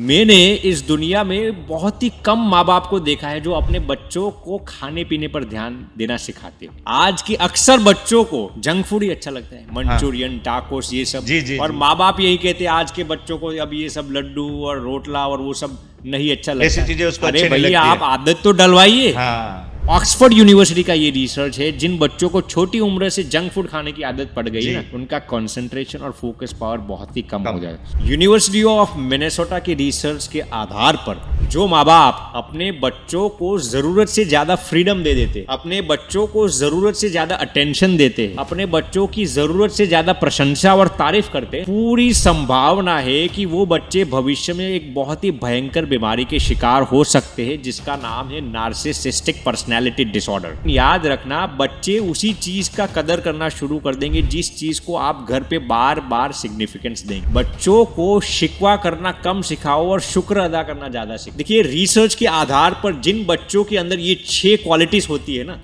मैंने इस दुनिया में बहुत ही कम माँ बाप को देखा है जो अपने बच्चों को खाने पीने पर ध्यान देना सिखाते हैं। आज के अक्सर बच्चों को जंक फूड ही अच्छा लगता है, मंचूरियन, टाकोस, ये सब। जी, और जी। माँ बाप यही कहते हैं आज के बच्चों को अब ये सब लड्डू और रोटला और वो सब नहीं अच्छा लगता ऐसी है। चीजें उसको अरे अच्छी नहीं भैया लगती आप है। आदत तो डलवाइए। हाँ ऑक्सफोर्ड यूनिवर्सिटी का ये रिसर्च है, जिन बच्चों को छोटी उम्र से जंक फूड खाने की आदत पड़ गई है ना, उनका कंसंट्रेशन और फोकस पावर बहुत ही कम हो जाएगा। यूनिवर्सिटी ऑफ मिनेसोटा के रिसर्च के आधार पर जो माँ बाप अपने बच्चों को जरूरत से ज्यादा फ्रीडम दे देते, अपने बच्चों को जरूरत से ज्यादा अटेंशन देते, अपने बच्चों की जरूरत से ज्यादा प्रशंसा और तारीफ करते, पूरी संभावना है कि वो बच्चे भविष्य में एक बहुत ही भयंकर बीमारी के शिकार हो सकते हैं, जिसका नाम है नार्सिसिस्टिक पर्सनैलिटी डिसऑर्डर। याद रखना, बच्चे उसी चीज का कदर करना शुरू कर देंगे जिस चीज को आप घर पे बार बार सिग्निफिकेंस देंगे। बच्चों को शिकवा करना कम सिखाओ और शुक्र अदा करना ज्यादा सिखाओ। देखिए, रिसर्च के आधार पर जिन बच्चों के अंदर ये 6 क्वालिटीज होती है ना,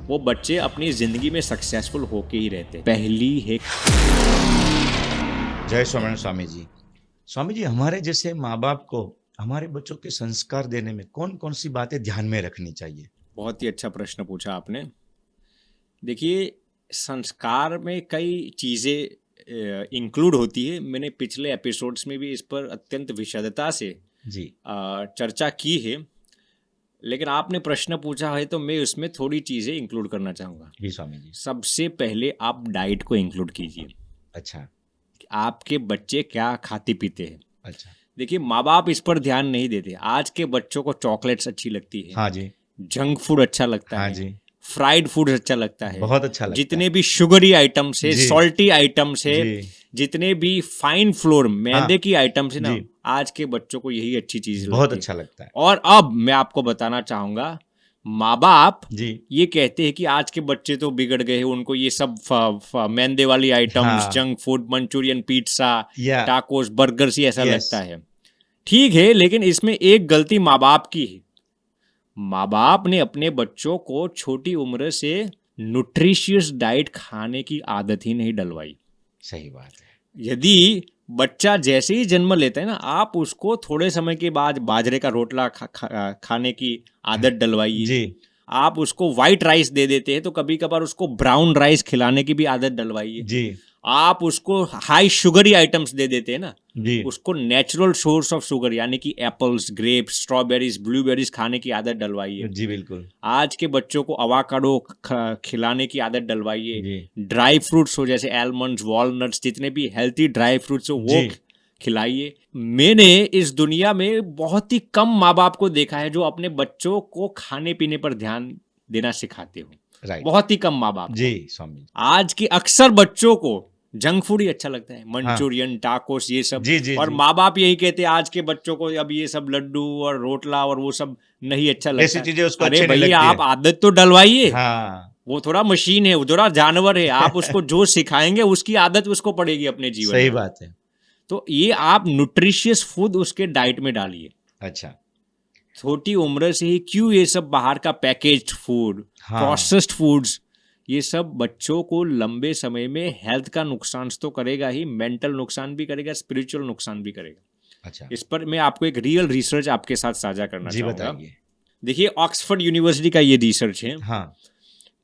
वो बच्चे अपनी जिंदगी में सक्सेसफुल होके ही रहते हैं। पहली है, जय स्वामी स्वामी जी। स्वामी जी, हमारे जैसे माँ बाप को हमारे बच्चों के संस्कार देने में कौन कौन सी बातें ध्यान में रखनी चाहिए? बहुत ही अच्छा प्रश्न पूछा आपने। देखिए, संस्कार में कई चीज़ें इंक्लूड होती है। मैंने पिछले एपिसोड्स में भी इस पर अत्यंत विशदता से जी चर्चा की है, लेकिन आपने प्रश्न पूछा है तो मैं उसमें थोड़ी चीज़ें इंक्लूड करना चाहूँगा। जी स्वामी जी। सबसे पहले आप डाइट को इंक्लूड कीजिए। अच्छा आपके बच्चे क्या खाते पीते हैं। अच्छा। देखिए, माँ बाप इस पर ध्यान नहीं देते। आज के बच्चों को चॉकलेट्स अच्छी लगती है, हाँ जी जंक फूड अच्छा लगता हाँ है, जी, फ्राइड फूड अच्छा लगता है, बहुत अच्छा लगता जितने भी शुगरी आइटम्स है, जी। सॉल्टी आइटम्स है, जी। जितने भी फाइन फ्लोर मैदे की आइटम्स है ना, जी। आज के बच्चों को यही अच्छी चीज बहुत लगती है। अच्छा लगता है। और अब मैं आपको बताना चाहूंगा, माँ बाप जी ये कहते हैं कि आज के बच्चे तो बिगड़ गए हैं, उनको ये सब मैदे वाली आइटम्स, हाँ। जंक फूड, मंचूरियन, पिज्जा, या टाकोस, बर्गर्स, ही ऐसा Yes. लगता है। ठीक है, लेकिन इसमें एक गलती माँ बाप की है। माँ बाप ने अपने बच्चों को छोटी उम्र से न्यूट्रिशियस डाइट खाने की आदत ही नहीं डलवाई। सही बात है। यदि बच्चा जैसे ही जन्म लेता है ना, आप उसको थोड़े समय के बाद बाजरे का रोटला खाने की आदत डलवाइए। जी आप उसको वाइट राइस दे देते हैं तो कभी कभार उसको ब्राउन राइस खिलाने की भी आदत डलवाइए। जी आप उसको हाई शुगरी आइटम्स दे देते हैं ना, जी उसको नेचुरल सोर्स ऑफ शुगर यानी कि एप्पल्स, ग्रेप्स, स्ट्रॉबेरीज, ब्लूबेरीज खाने की आदत डलवाइए। जी बिल्कुल। आज के बच्चों को अवाकाडो खिलाने की आदत डलवाइए। जी ड्राई फ्रूट्स हो, जैसे आलमंड्स, वॉलनट्स, जितने भी हेल्थी ड्राई फ्रूट्स हो वो जी। खिलाइए। मैंने इस दुनिया में बहुत ही कम माँ बाप को देखा है जो अपने बच्चों को खाने पीने पर ध्यान देना सिखाते हो। राइट। बहुत ही कम माँ बाप को। जी स्वामी। आज के अक्सर बच्चों को जंक फूड ही अच्छा लगता है, मंचूरियन, टाकोस, ये सब। जी जी और जी। माँ बाप यही कहते हैं आज के बच्चों को अब ये सब लड्डू और रोटला और वो सब नहीं अच्छा लगता ऐसी है। चीजें उसको अरे अच्छी नहीं भैया लगती आप है। आदत तो डलवाइए। हाँ वो थोड़ा मशीन है, वो थोड़ा जानवर है। आप उसको जो सिखाएंगे उसकी आदत उसको पड़ेगी अपने जीवन सही में। बात है। तो ये आप न्यूट्रिशियस फूड उसके डाइट में डालिए। अच्छा छोटी उम्र से ही क्यों ये सब बाहर का पैकेज्ड फूड, हाँ। प्रोसेस्ड फूड्स, ये सब बच्चों को लंबे समय में हेल्थ का नुकसान तो करेगा ही, मेंटल नुकसान भी करेगा, स्पिरिचुअल नुकसान भी करेगा। अच्छा इस पर मैं आपको एक रियल रिसर्च आपके साथ साझा करना जी चाहूंगा। बताइए। देखिए, ऑक्सफोर्ड यूनिवर्सिटी का ये रिसर्च है हाँ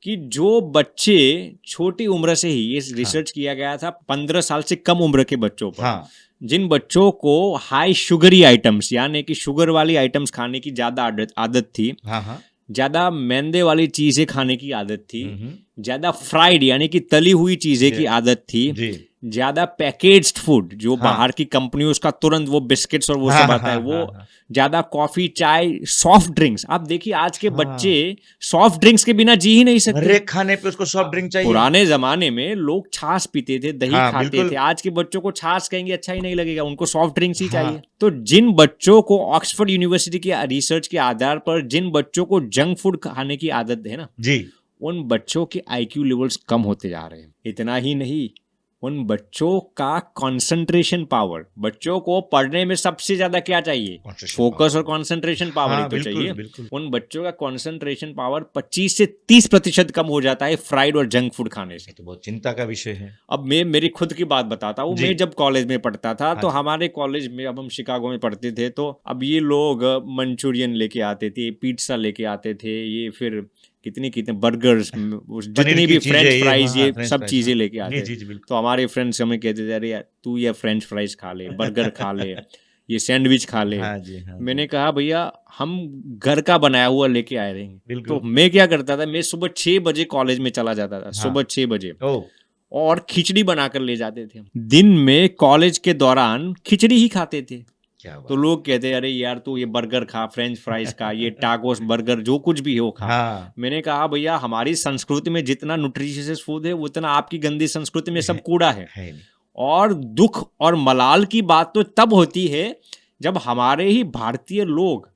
कि जो बच्चे छोटी उम्र से ही, ये रिसर्च किया गया था 15 साल से कम उम्र के बच्चों पर, हाँ जिन बच्चों को हाई शुगरी आइटम्स यानी कि शुगर वाली आइटम्स खाने की ज्यादा आदत थी, हाँ हाँ ज्यादा मैदे वाली चीजें खाने की आदत थी, हम्म, ज्यादा फ्राइड यानी कि तली हुई चीजें की आदत थी, जी ज्यादा पैकेज्ड फूड जो हाँ। बाहर की कंपनियों उसका तुरंत वो बिस्किट्स और वो हाँ, सब आता है, हाँ, वो हाँ। ज्यादा कॉफी, चाय, सॉफ्ट ड्रिंक्स। आप देखिए आज के हाँ। बच्चे सॉफ्ट ड्रिंक्स के बिना जी ही नहीं सकते। हर एक खाने पे उसको सॉफ्ट ड्रिंक चाहिए। पुराने जमाने में लोग छाछ पीते थे, दही हाँ, खाते बिल्कुल। थे। आज के बच्चों को छाछ कहेंगे अच्छा ही नहीं लगेगा, उनको सॉफ्ट ड्रिंक्स ही हाँ। चाहिए। तो जिन बच्चों को, ऑक्सफोर्ड यूनिवर्सिटी के रिसर्च के आधार पर जिन बच्चों को जंक फूड खाने की आदत है ना, जी उन बच्चों के आईक्यू लेवल्स कम होते जा रहे हैं। इतना ही नहीं, उन बच्चों का कंसंट्रेशन पावर, बच्चों को पढ़ने में सबसे ज्यादा क्या चाहिए? Concentration फोकस और power। कंसंट्रेशन पावर ही हाँ, तो बिल्कुल, चाहिए। बिल्कुल। उन बच्चों का कंसंट्रेशन पावर 25 से 30% कम हो जाता है फ्राइड और जंक फूड खाने से। ये तो बहुत चिंता का विषय है। अब मैं मेरी खुद की बात बताता हूँ। जी। मैं जब कॉलेज में पढ़ता था हाँ तो जी। हमारे कॉलेज में, अब हम शिकागो में पढ़ते थे, तो अब ये लोग मंचूरियन लेके आते थे, पिज्जा लेके आते थे, ये फिर कितनी कितने बर्गर्स, पनीर जितनी की भी चीजें, फ्रेंच ये फ्राइज, हाँ, ये फ्रेंच सब फ्राइज, चीजें हाँ। लेके जी, आते। जी, जी, बिल्कुल। तो हमारे फ्रेंड्स हमें कहते थे, अरे यार तू ये फ्रेंच फ्राइज खा ले, बर्गर खा ले, ये सैंडविच खा ले। हाँ जी, हाँ जी। मैंने कहा भैया हम घर का बनाया हुआ लेके आए रहेंगे। बिल्कुल। तो मैं क्या करता था, मैं सुबह 6 बजे कॉलेज में चला जाता था, हाँ। सुबह 6 बजे, ओह! और खिचड़ी बनाकर ले जाते थे। दिन में कॉलेज के दौरान खिचड़ी ही खाते थे। क्या तो बात। लोग कहते अरे यार तू ये बर्गर खा, फ्रेंच फ्राइज खा, ये टाकोस बर्गर जो कुछ भी हो खा। हाँ, मैंने कहा भैया हमारी संस्कृति में जितना न्यूट्रिशियस फूड है उतना आपकी गंदी संस्कृति में सब कूड़ा है। है नहीं। और दुख और मलाल की बात तो तब होती है जब हमारे ही भारतीय लोग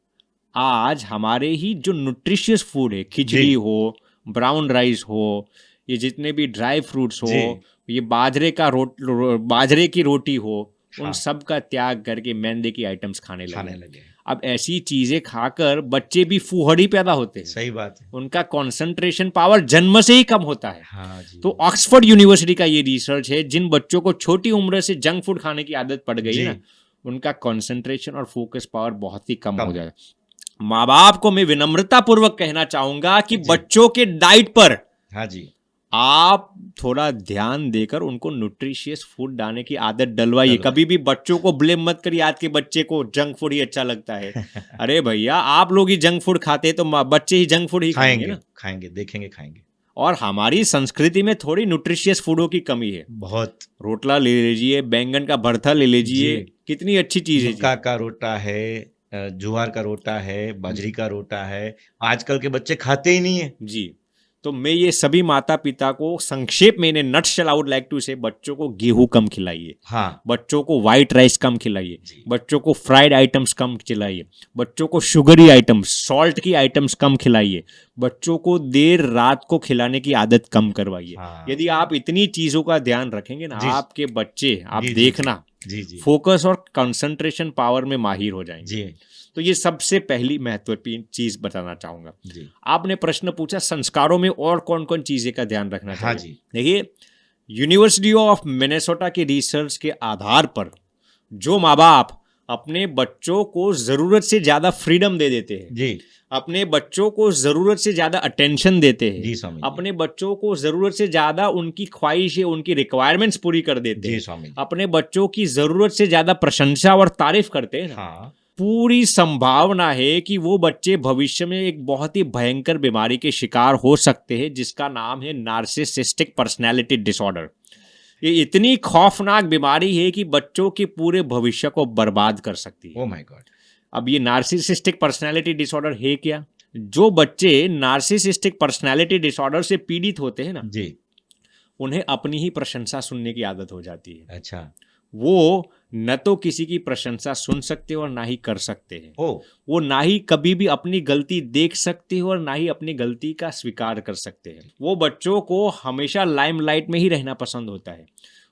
आज हमारे ही जो न्यूट्रिशियस फूड है, खिचड़ी जी। हो, ब्राउन राइस हो, ये जितने भी ड्राई फ्रूट्स हो, जी। ये बाजरे की रोटी हो, उन हाँ। सब का त्याग करके मैदे की आइटम्स खाने खाने लगे। लगे। अब ऐसी चीजें खाकर बच्चे भी फूहड़ी पैदा होते हैं, सही बात है। उनका कंसंट्रेशन पावर जन्म से ही कम होता है। हाँ जी। तो ऑक्सफोर्ड यूनिवर्सिटी का ये रिसर्च है, जिन बच्चों को छोटी उम्र से जंक फूड खाने की आदत पड़ गई है जी। ना, उनका कंसंट्रेशन और फोकस पावर बहुत ही कम कम। हो जाए। माँ बाप को मैं विनम्रता पूर्वक कहना चाहूंगा कि जी। बच्चों के डाइट पर हाँ जी। आप थोड़ा ध्यान देकर उनको न्यूट्रिशियस फूड डालने की आदत डलवाइए। डलवाइए। कभी भी बच्चों को ब्लेम मत करिए आज के बच्चे को जंक फूड ही अच्छा लगता है। अरे भैया आप लोग ही जंक फूड खाते हैं तो बच्चे ही जंक फूड ही खाएंगे खाएंगे, ना। खाएंगे, देखेंगे, खाएंगे। और हमारी संस्कृति में थोड़ी न्यूट्रिशियस फूडों की कमी है। बहुत। रोटला ले लीजिए, बैंगन का भरता ले लीजिए, जी। कितनी अच्छी चीज है जी। मक्का का रोटा है, ज्वार का रोटा है, बाजरी का रोटा है। आजकल के बच्चे खाते ही नहीं है। जी। तो मैं ये सभी माता पिता को संक्षेप में नटशेल आउट लाइक टू से, बच्चों को गेहूं कम खिलाइए, हाँ। बच्चों को व्हाइट राइस कम खिलाइए, जी। बच्चों को फ्राइड आइटम्स कम खिलाइए, बच्चों को शुगरी आइटम्स, सॉल्ट की आइटम्स कम खिलाइए, बच्चों को देर रात को खिलाने की आदत कम करवाइए। हाँ। यदि आप इतनी चीजों का ध्यान रखेंगे ना, जी। आपके बच्चे, आप जी, जी, देखना, जी, जी। फोकस और कंसंट्रेशन पावर में माहिर हो जाएंगे। जी। तो ये सबसे पहली महत्वपूर्ण चीज बताना चाहूंगा। जी। आपने प्रश्न पूछा संस्कारों में और कौन कौन चीजें का ध्यान रखना हाँ चाहिए। जी। देखिए, यूनिवर्सिटी ऑफ मिनेसोटा के रिसर्च के आधार पर जो माँ बाप अपने बच्चों को जरूरत से ज्यादा फ्रीडम दे देते हैं, जी। अपने बच्चों को जरूरत से ज्यादा अटेंशन देते हैं, जी स्वामी जी। अपने बच्चों को जरूरत से ज्यादा उनकी ख्वाहिशें, उनकी रिक्वायरमेंट्स पूरी कर देते जी हैं, स्वामी जी। अपने बच्चों की जरूरत से ज्यादा प्रशंसा और तारीफ करते हैं ना, हाँ। पूरी संभावना है कि वो बच्चे भविष्य में एक बहुत ही भयंकर बीमारी के शिकार हो सकते हैं जिसका नाम है नार्सिसिस्टिक पर्सनैलिटी डिसऑर्डर। ये इतनी खौफनाक बीमारी है कि बच्चों के पूरे भविष्य को बर्बाद कर सकती है। Oh my God. अब ये नार्सिसिस्टिक पर्सनैलिटी डिसऑर्डर है क्या? जो बच्चे नार्सिसिस्टिक पर्सनैलिटी डिसऑर्डर से पीड़ित होते हैं ना, जी। उन्हें अपनी ही प्रशंसा सुनने की आदत हो जाती है। अच्छा। वो न तो किसी की प्रशंसा सुन सकते और ना ही कर सकते हैं। ओ। वो ना ही कभी भी अपनी गलती देख सकते हैं और ना ही अपनी गलती का स्वीकार कर सकते हैं। वो बच्चों को हमेशा लाइमलाइट में ही रहना पसंद होता है।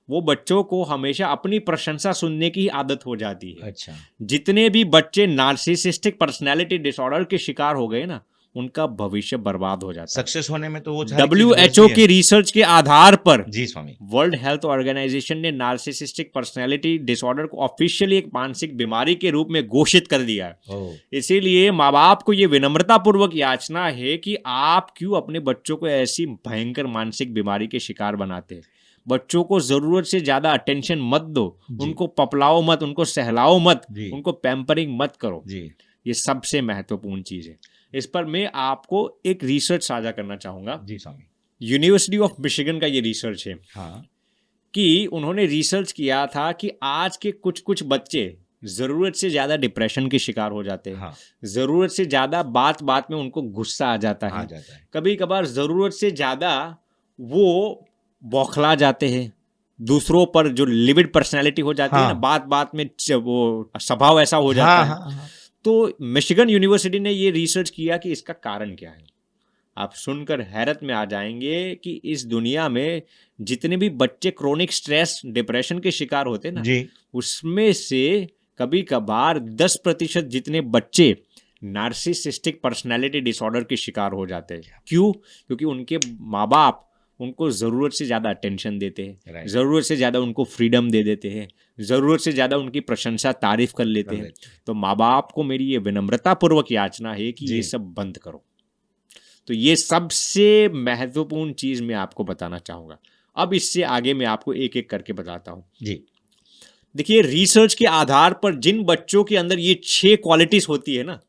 वो बच्चों को हमेशा अपनी प्रशंसा सुनने की आदत हो जाती है। अच्छा। जितने भी बच्चे नार्सिसिस्टिक पर्सनैलिटी डिसऑर्डर के शिकार हो गए ना, उनका भविष्य बर्बाद हो जाता है। सक्सेस होने में तो वो सारी चीज़ WHO होती के है। रिसर्च के आधार पर जी स्वामी। वर्ल्ड हेल्थ ऑर्गेनाइजेशन ने नार्सिसिस्टिक पर्सनैलिटी डिसऑर्डर को ऑफिशियली एक मानसिक बीमारी के रूप में घोषित कर दिया है। ओह। इसीलिए माँ बाप को ये विनम्रता पूर्वक याचना है कि आप क्यों अपने बच्चों को ऐसी भयंकर मानसिक बीमारी के शिकार बनाते हैं। बच्चों को जरूरत से ज्यादा अटेंशन मत दो, उनको पपलाओ मत, उनको सहलाओ मत, जी। उनको पैम्परिंग मत करो। जी। ये सबसे महत्वपूर्ण चीज है। इस पर मैं आपको एक रिसर्च साझा करना चाहूंगा। जी स्वामी। यूनिवर्सिटी ऑफ मिशिगन का ये रिसर्च है हाँ। कि उन्होंने रिसर्च किया था कि आज के कुछ कुछ बच्चे जरूरत से ज्यादा डिप्रेशन के शिकार हो जाते हैं। हाँ। जरूरत से ज्यादा बात बात में उनको गुस्सा आ जाता आ है। जाता है। कभी कभार जरूरत से ज्यादा वो बौखला जाते हैं। दूसरों पर जो लिविड पर्सनैलिटी हो जाती है ना, हाँ। बात बात में वो स्वभाव ऐसा हो जाता हाँ, है। हाँ, हाँ। तो मिशिगन यूनिवर्सिटी ने ये रिसर्च किया कि इसका कारण क्या है। आप सुनकर हैरत में आ जाएंगे कि इस दुनिया में जितने भी बच्चे क्रोनिक स्ट्रेस डिप्रेशन के शिकार होते हैं ना, जी उसमें से कभी कभार 10% जितने बच्चे नार्सिसिस्टिक पर्सनैलिटी डिसऑर्डर के शिकार हो जाते हैं। क्यों? क्योंकि उनके माँ बाप उनको ज़रूरत से ज़्यादा अटेंशन देते हैं, Right. ज़रूरत से ज़्यादा उनको फ्रीडम दे देते हैं, ज़रूरत से ज़्यादा उनकी प्रशंसा तारीफ कर लेते हैं। तो माँ बाप को मेरी ये विनम्रतापूर्वक याचना है कि जी। ये सब बंद करो। तो ये सबसे महत्वपूर्ण चीज़ मैं आपको बताना चाहूँगा। अब इससे आगे मैं आपको एक एक करके बताता हूँ। जी देखिए, रिसर्च के आधार पर जिन बच्चों के अंदर ये 6 क्वालिटीज होती है ना,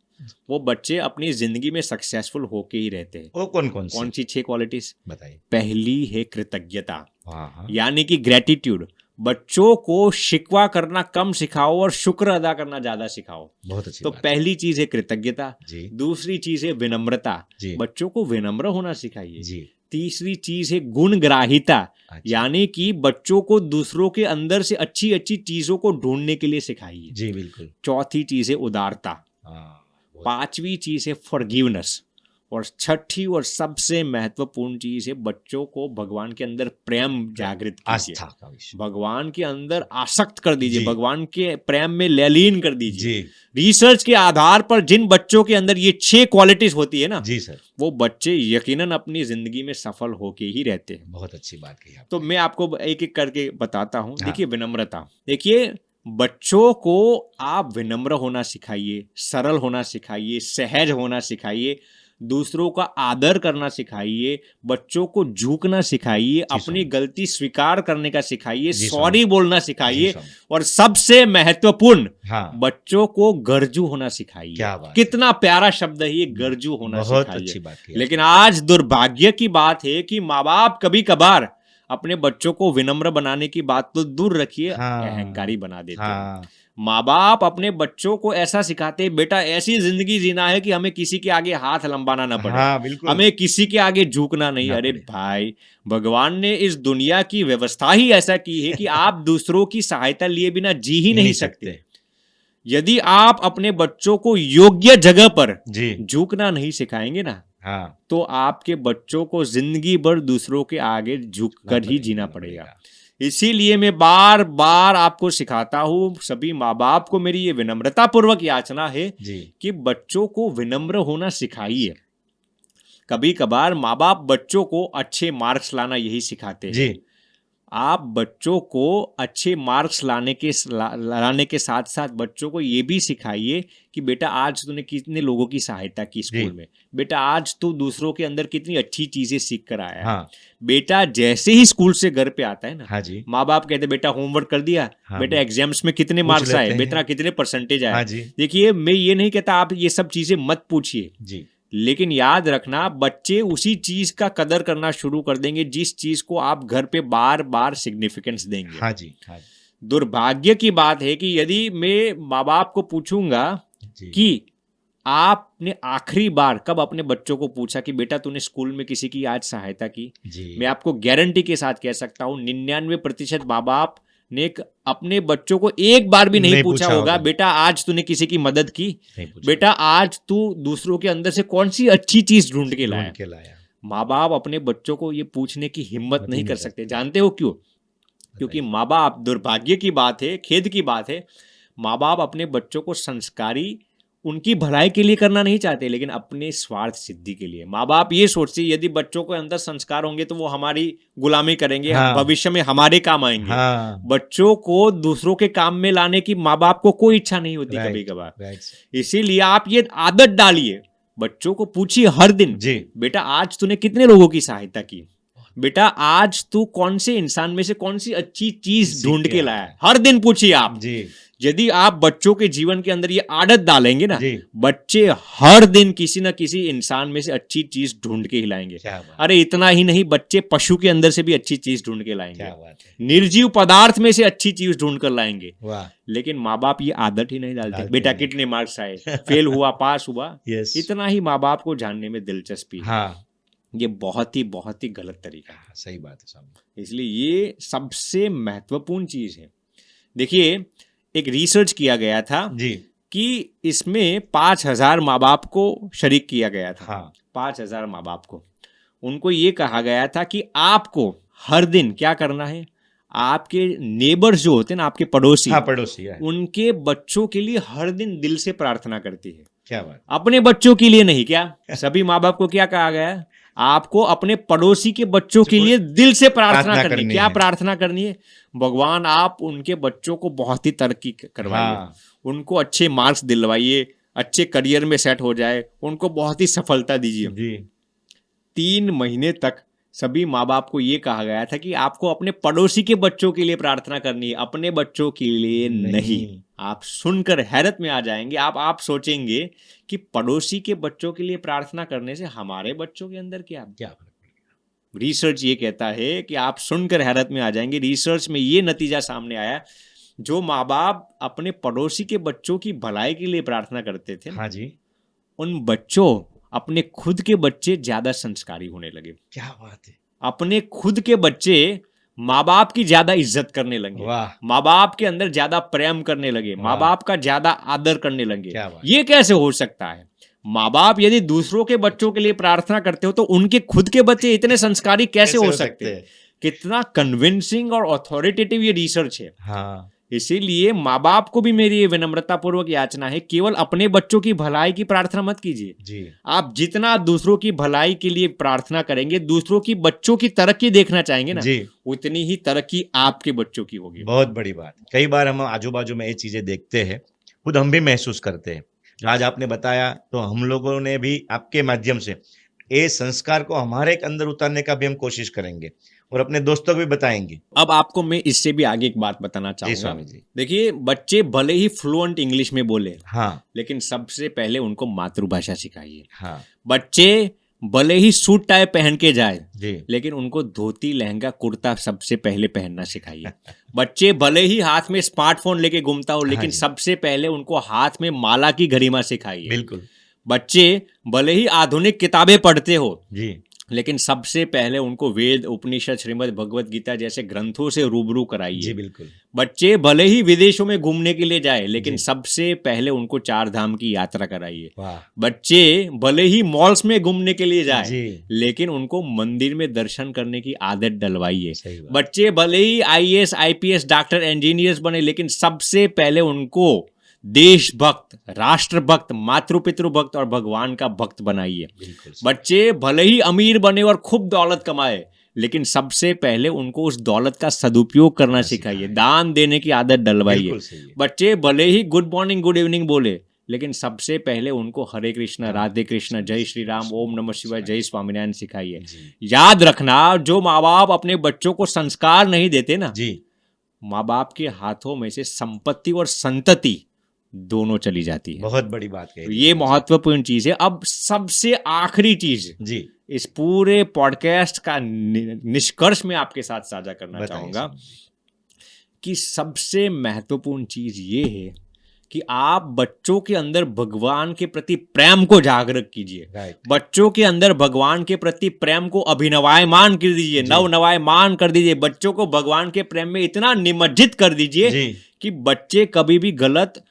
वो बच्चे अपनी जिंदगी में सक्सेसफुल होके ही रहते हैं। वो कौन कौन कौन सी 6 क्वालिटीज? बताइए। पहली है कृतज्ञता, हाँ यानी कि ग्रेटिट्यूड। बच्चों को शिकवा करना कम सिखाओ और शुक्र अदा करना ज्यादा सिखाओ। बहुत अच्छी तो बात पहली चीज है कृतज्ञता। जी दूसरी चीज है विनम्रता, जी बच्चों को विनम्र होना सिखाइए। जी तीसरी चीज है गुणग्राहिता, अच्छा, यानी कि बच्चों को दूसरों के अंदर से अच्छी अच्छी चीजों को ढूंढने के लिए सिखाइए। जी बिल्कुल। चौथी चीज है उदारता। हाँ बहुत- पांचवी चीज है फॉरगिवनेस। और छठी और सबसे महत्वपूर्ण चीज है बच्चों को भगवान के अंदर प्रेम जागृत कीजिए। आस्था का विषय। भगवान के अंदर आसक्त कर दीजिए, जी। भगवान के प्रेम में लयलीन कर दीजिए। जी रिसर्च के आधार पर जिन बच्चों के अंदर ये 6 क्वालिटीज होती है ना, जी सर, वो बच्चे यकीनन अपनी जिंदगी में सफल होके ही रहते हैं। बहुत अच्छी बात कही आप। तो मैं आपको एक एक करके बताता हूँ। हाँ। देखिए, विनम्रता। देखिए, बच्चों को आप विनम्र होना सिखाइए, सरल होना सिखाइए, सहज होना सिखाइए, दूसरों का आदर करना सिखाइए, बच्चों को झुकना सिखाइए, अपनी स्वामी। गलती स्वीकार करने का सिखाइए, जी सॉरी बोलना जी सिखाइए, स्वामी। और सबसे महत्वपूर्ण, हाँ बच्चों को गर्जू होना सिखाइए। क्या बात है। कितना प्यारा शब्द है ये, गर्जू होना बहुत सिखाइए। अच्छी बात कही लेकिन आपने। आज दुर्भाग्य की बात है कि माँ बाप कभी कभार अपने बच्चों को विनम्र बनाने की बात तो दूर रखिए, हाँ। अहंकारी बना देते हैं। हाँ माँ बाप अपने बच्चों को ऐसा सिखाते हैं, बेटा ऐसी जिंदगी जीना है कि हमें किसी के आगे हाथ लंबाना ना पड़े, हाँ बिल्कुल। हमें किसी के आगे झुकना नहीं। ना अरे पड़े। भाई, भगवान ने इस दुनिया की व्यवस्था ही ऐसा की है कि आप दूसरों की सहायता लिए बिना जी ही नहीं सकते। यदि आप अपने बच्चों को योग्य जगह पर जी झुकना नहीं सिखाएंगे ना, हाँ तो आपके बच्चों को जिंदगी भर दूसरों के आगे झुक कर ही जीना पड़ेगा। इसीलिए मैं बार बार आपको सिखाता हूं, सभी माँ बाप को मेरी ये विनम्रता पूर्वक याचना है जी कि बच्चों को विनम्र होना सिखाइए। कभी कभार माँ बाप बच्चों को अच्छे मार्क्स लाना यही सिखाते हैं। जी आप बच्चों को अच्छे मार्क्स लाने के साथ साथ बच्चों को ये भी सिखाइए कि बेटा आज तूने कितने लोगों की सहायता की स्कूल में, बेटा आज तू दूसरों के अंदर कितनी अच्छी चीजें सीख कर आया है। हाँ बेटा जैसे ही स्कूल से घर पे आता है ना, हाँ जी माँ बाप कहते बेटा होमवर्क कर दिया, हाँ, बेटा एग्जाम्स में कितने पूछ मार्क्स आए, लेते हैं। बेटा कितने परसेंटेज हाँ आए। जी देखिए, मैं ये नहीं कहता आप ये सब चीजें मत पूछिए, जी लेकिन याद रखना बच्चे उसी चीज का कदर करना शुरू कर देंगे जिस चीज को आप घर पे बार बार सिग्निफिकेंस देंगे। हाँ जी हाँ दुर्भाग्य की बात है कि यदि मैं माँ बाप को पूछूंगा जी कि आपने आखिरी बार कब अपने बच्चों को पूछा कि बेटा तूने स्कूल में किसी की आज सहायता की, जी मैं आपको गारंटी के साथ कह सकता हूं 99% माँ बाप ने अपने बच्चों को एक बार भी नहीं पूछा होगा बेटा आज तूने किसी की मदद की, बेटा आज तू दूसरों के अंदर से कौन सी अच्छी चीज ढूंढ के लाया। माँ बाप अपने बच्चों को ये पूछने की हिम्मत नहीं कर सकते। जानते हो क्यों? क्योंकि माँ बाप, दुर्भाग्य की बात है, खेद की बात है, माँ बाप अपने बच्चों को संस्कारी उनकी भलाई के लिए करना नहीं चाहते, लेकिन अपने स्वार्थ सिद्धि के लिए। माँ बाप ये सोचते यदि बच्चों के अंदर संस्कार होंगे तो वो हमारी गुलामी करेंगे, हाँ। भविष्य में हमारे काम आएंगे। हाँ। बच्चों को दूसरों के काम में लाने की माँ बाप को कोई इच्छा नहीं होती कभी कभार। इसीलिए आप ये आदत डालिए, बच्चों को पूछिए हर दिन जी बेटा आज तूने कितने लोगों की सहायता की, बेटा आज तू कौन से इंसान में से कौन सी अच्छी चीज ढूंढ के लाया है। हर दिन पूछिए आप जी। यदि आप बच्चों के जीवन के अंदर ये आदत डालेंगे ना, जी। बच्चे हर दिन किसी न किसी इंसान में से अच्छी चीज ढूंढ के ही लाएंगे। अरे इतना ही नहीं, बच्चे पशु के अंदर से भी अच्छी चीज ढूंढ के लाएंगे, निर्जीव पदार्थ में से अच्छी चीज ढूंढ कर लाएंगे। लेकिन माँ बाप ये आदत ही नहीं डालते बेटा कितने मार्क्स आए, फेल हुआ पास हुआ, इतना ही माँ बाप को जानने में दिलचस्पी है। हाँ। ये बहुत ही गलत तरीका है। सही बात है स्वामी। इसलिए ये सबसे महत्वपूर्ण चीज है। देखिए, एक रिसर्च किया गया था जी कि इसमें 5,000 माँ बाप को शरीक किया गया था। हाँ 5,000 माँ बाप को उनको ये कहा गया था कि आपको हर दिन क्या करना है, आपके नेबर्स जो होते हैं ना, आपके पड़ोसी, हाँ पड़ोसी है। उनके बच्चों के लिए हर दिन दिल से प्रार्थना करती है। क्या बात। अपने बच्चों के लिए नहीं। क्या सभी माँ बाप को क्या कहा गया है, आपको अपने पड़ोसी के बच्चों के लिए दिल से प्रार्थना करनी। क्या प्रार्थना करनी है, भगवान आप उनके बच्चों को बहुत ही तरक्की करवाइए, उनको अच्छे मार्क्स दिलवाइए, अच्छे करियर में सेट हो जाए, उनको बहुत ही सफलता दीजिए जी। 3 महीने तक सभी माँ बाप को ये कहा गया था कि आपको अपने पड़ोसी के बच्चों के लिए प्रार्थना करनी है, अपने बच्चों के लिए नहीं। आप सुनकर हैरत में आ जाएंगे। आप सोचेंगे कि पड़ोसी के बच्चों के लिए प्रार्थना करने से हमारे बच्चों के अंदर क्या रिसर्च ये कहता है कि आप सुनकर हैरत में आ जाएंगे। रिसर्च में ये नतीजा सामने आया, जो माँ बाप अपने पड़ोसी के बच्चों की भलाई के लिए प्रार्थना करते थे, हाँ जी, उन बच्चों अपने खुद के बच्चे ज्यादा संस्कारी होने लगे। क्या बात है। अपने खुद के बच्चे माँ बाप की ज्यादा इज्जत करने लगे, माँ बाप के अंदर ज्यादा प्रेम करने लगे, माँ बाप का ज्यादा आदर करने लगे। ये कैसे हो सकता है? माँ बाप यदि दूसरों के बच्चों के लिए प्रार्थना करते हो तो उनके खुद के बच्चे इतने संस्कारी कैसे हो सकते हैं? कितना कन्विंसिंग और अथॉरिटेटिव ये रिसर्च है। हाँ। इसीलिए माँ बाप को भी मेरी ये विनम्रता पूर्वक याचना है, केवल अपने बच्चों की भलाई की प्रार्थना मत कीजिए जी। आप जितना दूसरों की भलाई के लिए प्रार्थना करेंगे, दूसरों की बच्चों की तरक्की देखना चाहेंगे ना जी, उतनी ही तरक्की आपके बच्चों की होगी। बहुत बड़ी बात। कई बार हम आजू बाजू में ये चीजें देखते हैं, खुद हम भी महसूस करते हैं। आज आपने बताया तो हम लोगों ने भी आपके माध्यम से ये संस्कार को हमारे अंदर उतारने का भी हम कोशिश करेंगे और अपने दोस्तों को भी बताएंगे। अब आपको मैं इससे भी आगे एक बात बताना चाहूंगा। स्वामी जी, देखिए, बच्चे भले ही फ्लुएंट इंग्लिश में बोले, हाँ, लेकिन सबसे पहले उनको मातृभाषा सिखाइए। हाँ। बच्चे भले ही सूट टाई पहन के जाए जी, लेकिन उनको धोती लहंगा कुर्ता सबसे पहले पहनना सिखाइए। बच्चे भले ही हाथ में स्मार्टफोन लेके घूमता हो, लेकिन सबसे पहले उनको हाथ में माला की गरिमा सिखाइए। बिल्कुल। बच्चे भले ही आधुनिक किताबें पढ़ते हो जी, लेकिन सबसे पहले उनको वेद, उपनिषद, श्रीमद् भगवत गीता जैसे ग्रंथों से रूबरू कराइए। जी बिल्कुल। बच्चे भले ही विदेशों में घूमने के लिए जाए लेकिन सबसे पहले उनको 4 धाम की यात्रा कराइए। बच्चे भले ही मॉल्स में घूमने के लिए जाए लेकिन उनको मंदिर में दर्शन करने की आदत डलवाइए। बच्चे भले ही IAS, IPS, डॉक्टर, इंजीनियर्स बने लेकिन सबसे पहले उनको देशभक्त, राष्ट्रभक्त, मातृपितृ भक्त और भगवान का भक्त बनाइए। बच्चे भले ही अमीर बने और खूब दौलत कमाए लेकिन सबसे पहले उनको उस दौलत का सदुपयोग करना सिखाइए, दान देने की आदत डलवाइए। बच्चे भले ही गुड मॉर्निंग, गुड इवनिंग बोले लेकिन सबसे पहले उनको हरे कृष्णा, राधे कृष्णा, जय श्री राम, ओम नमः शिवाय, जय स्वामीनारायण सिखाइए। याद रखना, जो माँ बाप अपने बच्चों को संस्कार नहीं देते ना, माँ बाप के हाथों में से संपत्ति और संतति दोनों चली जाती है। बहुत बड़ी बात है। ये महत्वपूर्ण चीज है। अब सबसे आखिरी चीज जी, इस पूरे पॉडकास्ट का निष्कर्ष में आपके साथ साझा करना चाहूंगा कि सबसे महत्वपूर्ण चीज ये है कि आप बच्चों के अंदर भगवान के प्रति प्रेम को जागृत कीजिए। बच्चों के अंदर भगवान के प्रति प्रेम को अभिनवायमान कर दीजिए, नवनवायमान कर दीजिए। बच्चों को भगवान के प्रेम में इतना निमज्जित कर दीजिए कि बच्चे कभी भी गलत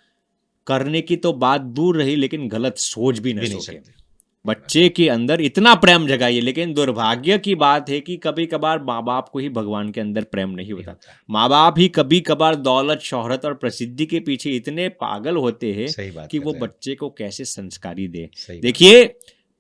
करने की तो बात दूर रही लेकिन गलत सोच भी नहीं सकते। बच्चे के अंदर इतना प्रेम जगाइए। लेकिन दुर्भाग्य की बात है कि कभी कभार माँ बाप को ही भगवान के अंदर प्रेम नहीं होता। माँ बाप ही कभी कभार दौलत, शोहरत और प्रसिद्धि के पीछे इतने पागल होते हैं कि वो बच्चे को कैसे संस्कारी दे। देखिए,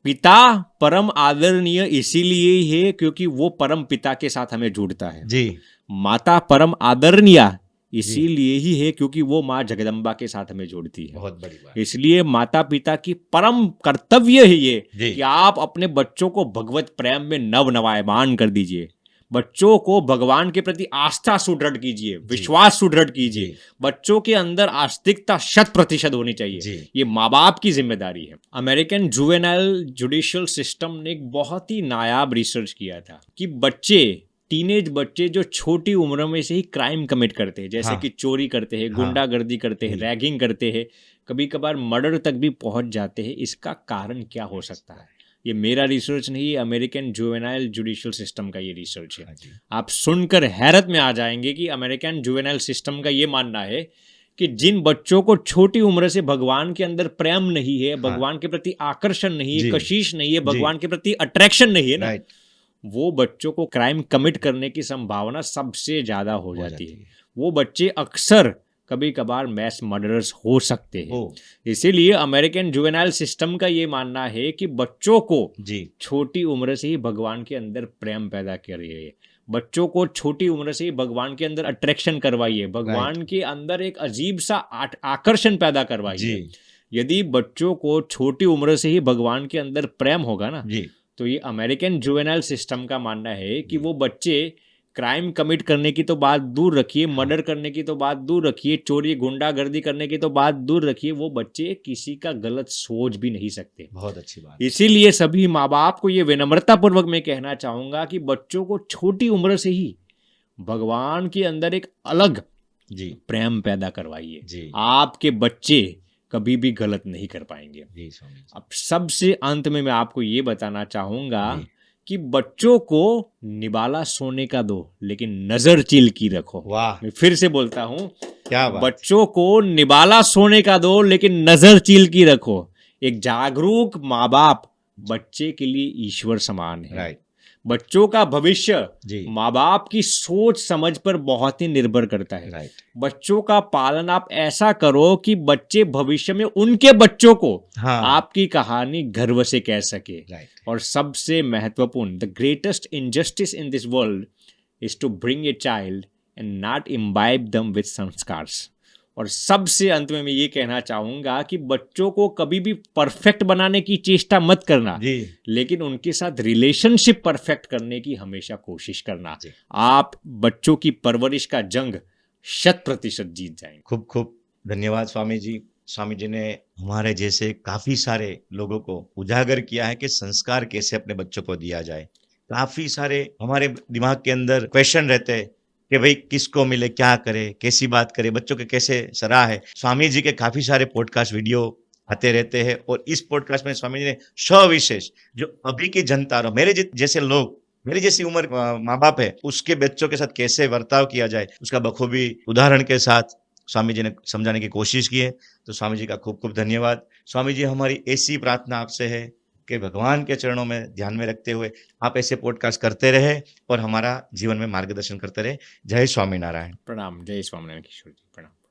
पिता परम आदरणीय इसीलिए ही है क्योंकि वो परम पिता के साथ हमें जोड़ता है जी। माता परम आदरणीय इसीलिए ही है क्योंकि वो माँ जगदम्बा के साथ हमें जोड़ती है। बहुत बड़ी बात। इसलिए माता पिता की परम कर्तव्य है ये कि आप अपने बच्चों को भगवत प्रेम में नवनवायमान कर दीजिए। बच्चों को भगवान के प्रति आस्था सुदृढ़ कीजिए, विश्वास सुदृढ़ कीजिए। बच्चों के अंदर आस्तिकता 100% होनी चाहिए। ये माँ बाप की जिम्मेदारी है। अमेरिकन जुवेनाइल जुडिशियल सिस्टम ने एक बहुत ही नायाब रिसर्च किया था कि बच्चे, टीनेज बच्चे जो छोटी उम्र में से ही क्राइम कमिट करते हैं, जैसे कि चोरी करते हैं, गुंडागर्दी करते हैं, रैगिंग करते हैं, कभी कभार मर्डर तक भी पहुंच जाते हैं, इसका कारण क्या हो सकता है? ये मेरा रिसर्च नहीं है, अमेरिकन जुवेनाइल जुडिशियल सिस्टम का ये रिसर्च है। आप सुनकर हैरत में आ जाएंगे कि अमेरिकन जुवेनाइल सिस्टम का ये मानना है कि जिन बच्चों को छोटी उम्र से भगवान के अंदर प्रेम नहीं है, हाँ। भगवान के प्रति आकर्षण नहीं जी। है, कशिश नहीं है, जी। भगवान के प्रति अट्रैक्शन नहीं है ना, राइट, वो बच्चों को क्राइम कमिट करने की संभावना सबसे ज्यादा हो जाती है। वो बच्चे अक्सर कभी कभार मैस मर्डरर्स हो सकते हैं। ओ, इसीलिए अमेरिकन जुवेनाइल सिस्टम का ये मानना है कि बच्चों को जी, छोटी उम्र से ही भगवान के अंदर प्रेम पैदा करिए, बच्चों को छोटी उम्र से ही भगवान के अंदर अट्रैक्शन करवाइए, भगवान के अंदर एक अजीब सा आकर्षण पैदा करवाइए। जी, यदि बच्चों को छोटी उम्र से ही भगवान के अंदर प्रेम होगा ना, जी, तो ये अमेरिकन जुवेनाइल सिस्टम का मानना है कि वो बच्चे क्राइम कमिट करने की तो बात दूर रखिए, मर्डर करने की तो बात दूर रखिए, चोरी गुंडागर्दी करने की तो बात दूर रखिए, वो बच्चे किसी का गलत सोच भी नहीं सकते। बहुत अच्छी बात। इसीलिए सभी माँ बाप को ये विनम्रता पूर्वक मैं कहना चाहूंगा कि बच्चों को छोटी उम्र से ही भगवान के अंदर एक अलग जी, प्रेम पैदा करवाइए। जी, आपके बच्चे कभी भी गलत नहीं कर पाएंगे। जी स्वामी जी, अब सबसे अंत में मैं आपको ये बताना चाहूंगा जी। कि बच्चों को निबाला सोने का दो, लेकिन नजर चिल की रखो। वाह, मैं फिर से बोलता हूँ, क्या बात। बच्चों को निबाला सोने का दो, लेकिन नजर चिल की रखो। एक जागरूक माँ बाप बच्चे के लिए ईश्वर समान है। राइट, बच्चों का भविष्य जी, माँ बाप की सोच समझ पर बहुत ही निर्भर करता है। राइट, बच्चों का पालन आप ऐसा करो कि बच्चे भविष्य में उनके बच्चों को हाँ, आपकी कहानी गर्व से कह सके। राइट, और सबसे महत्वपूर्ण, the greatest injustice in this world is to bring a child and not imbibe them with संस्कार्स। और सबसे अंत में मैं ये कहना चाहूंगा कि बच्चों को कभी भी परफेक्ट बनाने की चेष्टा मत करना, जी, लेकिन उनके साथ रिलेशनशिप परफेक्ट करने की हमेशा कोशिश करना। जी। आप बच्चों की परवरिश का जंग 100% जीत जाएंगे। खूब खूब धन्यवाद स्वामी जी। स्वामी जी ने हमारे जैसे काफी सारे लोगों को उजागर किया है कि संस्कार कैसे अपने बच्चों को दिया जाए। काफी सारे हमारे दिमाग के अंदर क्वेश्चन रहते हैं कि भाई किसको मिले, क्या करे, कैसी बात करे, बच्चों के कैसे सलाह है। स्वामी जी के काफी सारे पॉडकास्ट वीडियो आते रहते हैं और इस पॉडकास्ट में स्वामी जी ने सविशेष जो अभी की जनता और मेरे जैसे लोग, मेरी जैसी उम्र माँ बाप है, उसके बच्चों के साथ कैसे बर्ताव किया जाए, उसका बखूबी उदाहरण के साथ स्वामी जी ने समझाने की कोशिश की है। तो स्वामी जी का खूब खूब धन्यवाद। स्वामी जी, हमारी ऐसी प्रार्थना आपसे है कि भगवान के चरणों में ध्यान में रखते हुए आप ऐसे पॉडकास्ट करते रहे और हमारा जीवन में मार्गदर्शन करते रहे। जय स्वामीनारायण। प्रणाम। जय स्वामीनारायण किशोर जी, प्रणाम।